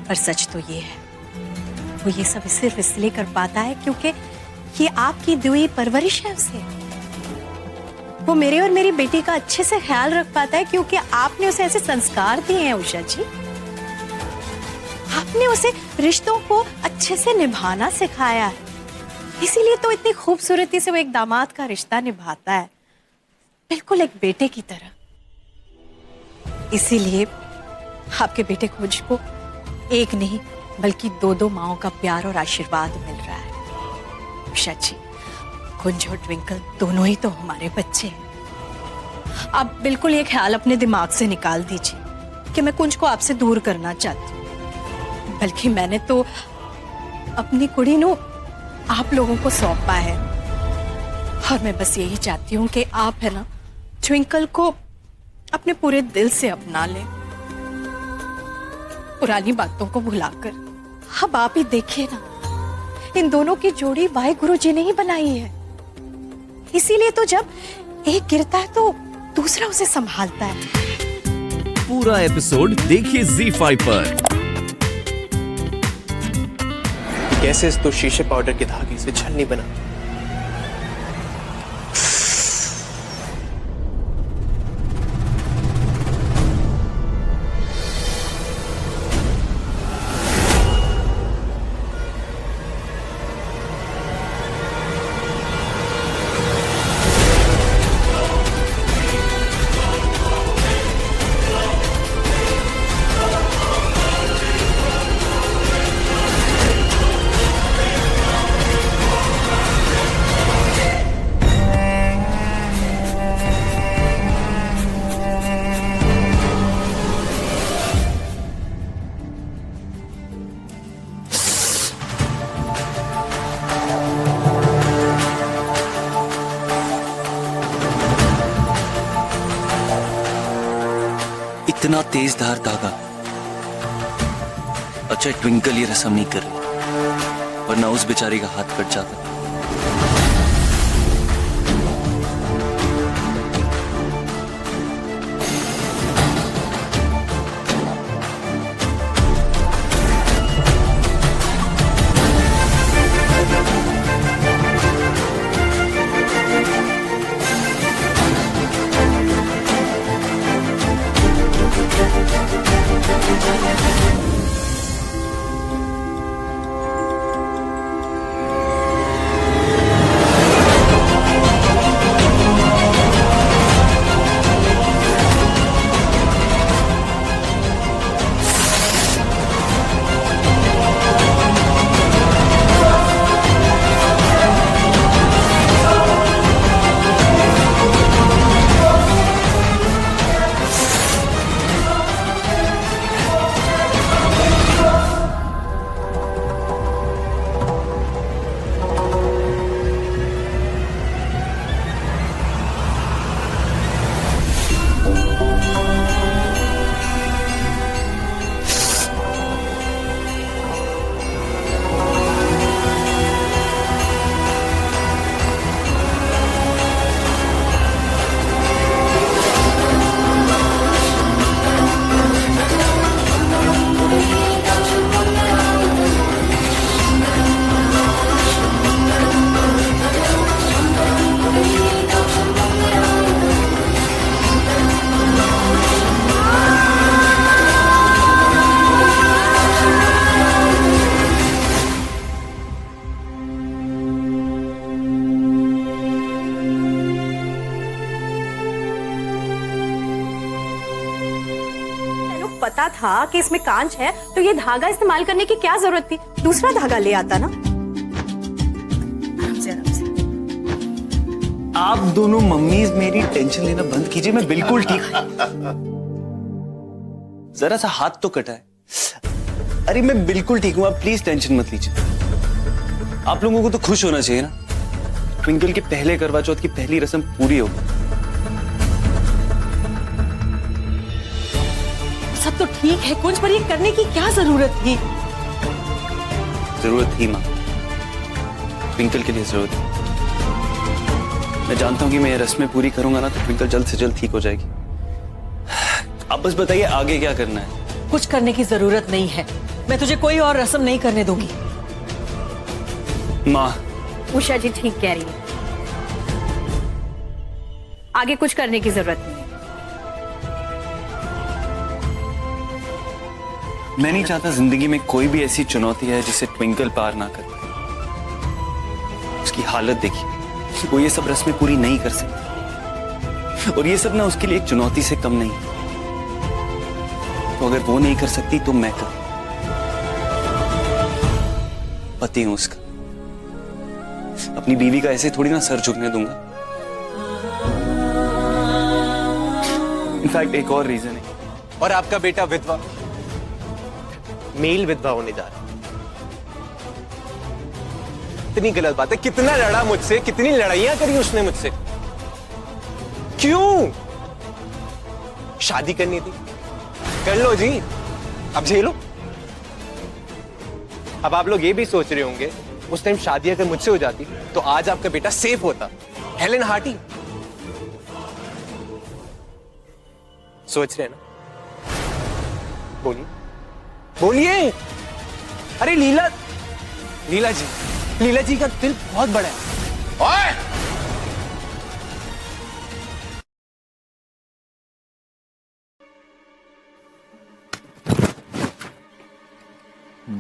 पर सच तो ये है, वो ये सब सिर्फ इसलिए कर पाता है क्योंकि ये आपकी दुई परवरिश है उसे। वो मेरे और मेरी बेटी का अच्छे से ख्याल रख पाता है क्योंकि आपने उसे ऐसे संस्कार दिए हैं उषा जी। आपने उसे रिश्तों को अच्छे से निभाना सिखाया है, इसीलिए तो इतनी खूबसूरती से वो एक दामाद का रिश्ता निभाता है, बिल्कुल एक बेटे की तरह। इसीलिए आपके बेटे को मुझको एक नहीं बल्कि दो माओं का प्यार और आशीर्वाद मिल रहा है। उषा जी, कुंज और ट्विंकल दोनों ही तो हमारे बच्चे हैं। आप बिल्कुल ये ख्याल अपने दिमाग से निकाल दीजिए कि मैं कुंज को आपसे दूर करना चाहती हूँ, बल्कि मैंने तो अपनी कुड़ी नु आप लोगों को सौंपा है। और मैं बस यही चाहती हूँ कि आप है ना ट्विंकल को अपने पूरे दिल से अपना लें, पुरानी बातों को भुलाकर। अब आप ही देखिए ना, इन दोनों की जोड़ी वाहेगुरु जी ने ही बनाई है, इसीलिए तो जब एक गिरता है तो दूसरा उसे संभालता है। पूरा एपिसोड देखिए ZEE5 पर। कैसे इस तो शीशे पाउडर के धागे से छन्नी बना। इतना तेज धार धागा। अच्छा ट्विंकल ये रस्म नहीं कर रही, वरना उस बेचारी का हाथ कट जाता। पता था कि इसमें कांच है तो ये धागा इस्तेमाल करने की क्या जरूरत थी? दूसरा धागा ले आता ना। आराम से आराम से। आप दोनों मम्मीज मेरी टेंशन लेना बंद कीजिए, मैं बिल्कुल ठीक। जरा सा हाथ तो कटा है। अरे मैं बिल्कुल ठीक हूं, आप प्लीज टेंशन मत लीजिए। आप लोगों को तो खुश होना चाहिए ना, ट्विंकल के पहले करवा चौथ की पहली रस्म पूरी हो। सब तो ठीक है कुंज, पर ये करने की क्या जरूरत थी? जरूरत थी माँ, ट्विंकल के लिए जरूरत थी। मैं जानता हूं कि मैं ये रस्में पूरी करूंगा ना तो ट्विंकल जल्द से जल्द ठीक हो जाएगी। आप बस बताइए आगे क्या करना है। कुछ करने की जरूरत नहीं है, मैं तुझे कोई और रस्म नहीं करने दूंगी। माँ, उषा जी ठीक कह रही है, आगे कुछ करने की जरूरत नहीं है। मैं नहीं चाहता जिंदगी में कोई भी ऐसी चुनौती है जिसे ट्विंकल पार ना कर पाए। उसकी हालत देखिए, वो ये सब रस्में पूरी नहीं कर सकती, और ये सब ना उसके लिए एक चुनौती से कम नहीं। तो अगर वो नहीं कर सकती तो मैं करूं। पति हूं उसका, अपनी बीवी का ऐसे थोड़ी ना सर झुकने दूंगा। इनफैक्ट एक और रीजन है। और आपका बेटा विधवा, मेल विधवा होने जा रहा है। इतनी गलत बात है। कितना लड़ा मुझसे, कितनी लड़ाइयां करी उसने मुझसे। क्यों? शादी करनी थी, कर लो जी, अब झेलो। अब आप लोग ये भी सोच रहे होंगे उस टाइम शादी अगर मुझसे हो जाती तो आज आपका बेटा सेफ होता। हेलन हार्टी सोच रहे हैं ना? बोलिए बोलिए। अरे लीला जी का दिल बहुत बड़ा है। ओए!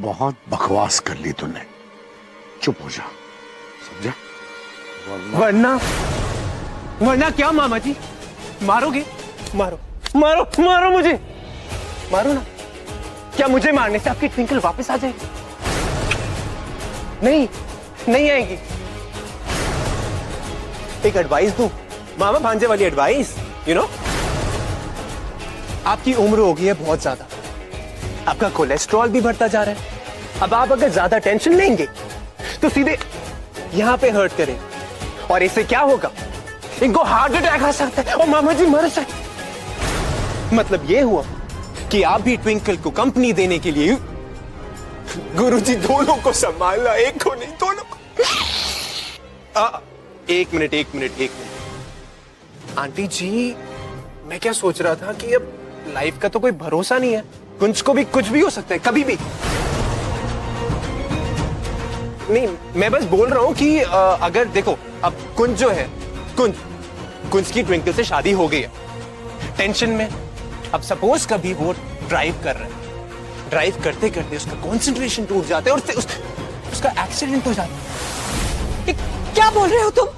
बहुत बकवास कर ली तूने, चुप हो जा, समझा? वरना क्या मामा जी? मारोगे? मारो मारो मारो मुझे, मारो ना। क्या मुझे मारने से आपकी ट्विंकल वापस आ जाएगी? नहीं आएगी। एक एडवाइस दूं, मामा भांजे वाली एडवाइस, यू नो, आपकी उम्र हो गई है बहुत ज्यादा, आपका कोलेस्ट्रॉल भी बढ़ता जा रहा है। अब आप अगर ज्यादा टेंशन लेंगे तो सीधे यहां पे हर्ट करें, और इससे क्या होगा? इनको हार्ट अटैक आ सकता है और मामा जी मर सकते। मतलब ये हुआ कि आप भी ट्विंकल को कंपनी देने के लिए गुरुजी दोनों को संभालना, एक को नहीं, दोनों को। एक मिनट आंटी जी, मैं क्या सोच रहा था कि अब लाइफ का तो कोई भरोसा नहीं है, कुंज को भी कुछ भी हो सकता है कभी भी। नहीं, मैं बस बोल रहा हूं कि अगर देखो, अब कुंज जो है, कुंज की ट्विंकल से शादी हो गई है, टेंशन में। अब सपोज कभी वो ड्राइव कर रहा है, ड्राइव करते करते उसका कंसंट्रेशन टूट जाता है और उसका एक्सीडेंट हो जाता है। क्या बोल रहे हो तुम?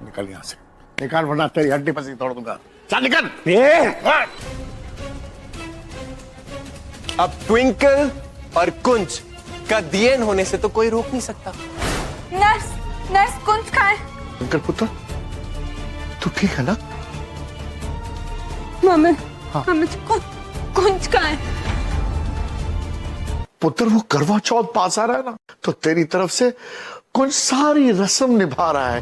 निकल यहां से, निकाल, वरना तेरी हड्डी पसी तोड़ दूंगा। चल निकल। अब ट्विंकल और कुंज का डीएन होने से तो कोई रोक नहीं सकता। नर्स कुंज कहाँ है? अंकल पुत्र, तू ठीक है ना? मामा, कुंज कहाँ है? पुत्र, वो करवा चौथ पास आ रहा है ना, तो तेरी तरफ से कुछ सारी रस्म निभा रहा है।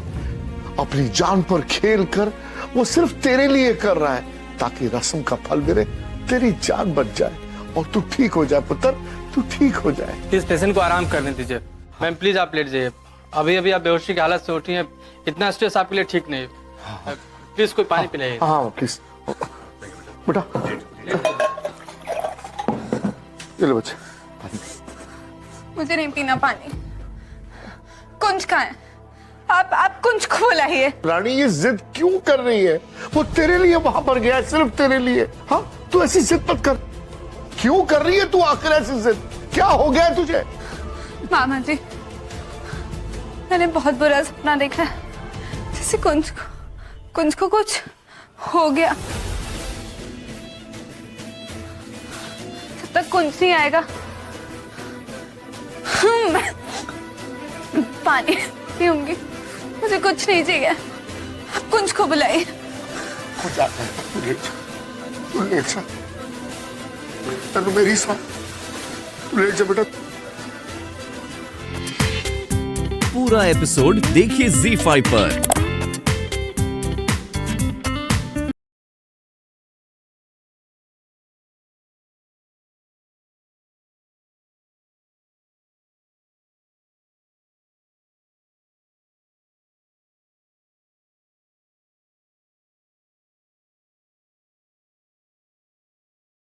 अपनी जान पर खेल कर वो सिर्फ तेरे लिए कर रहा है, ताकि रस्म का फल मिले, तेरी जान बच जाए और तू ठीक हो जाए। पुत्र, तू ठीक हो जाए। इस पेशेंट को आराम करने दीजिए। मैम प्लीज आप लेट जाइए, अभी आप बेहोशी की हालत से उठी हैं, इतना स्ट्रेस आपके लिए ठीक नहीं है। प्लीज कोई पानी पिलाइए। हाँ प्लीज बेटा, ये लो बच्चे। मुझे नहीं पीना पानी। कुंज कहाँ है? आप कुंज को बुलाइए। रानी, ये जिद क्यों कर रही है? वो तेरे लिए वहां पर गया है, सिर्फ तेरे लिए। हाँ, तू ऐसी जिद मत कर। क्यों कर रही है तू आखिर ऐसी जिद? क्या हो गया है तुझे? मामा जी, मैंने बहुत बुरा सपना देखा है, जैसे कुंज को कुछ हो गया। जब तक कुंज नहीं आएगा पानी पीऊंगी, मुझे कुछ नहीं चाहिए। आप कुंज को बुलाइए। हो जाता है, तू लेट जा, तू मेरी साथ, तू लेट जा बेटा। पूरा एपिसोड देखिए ZEE5 पर।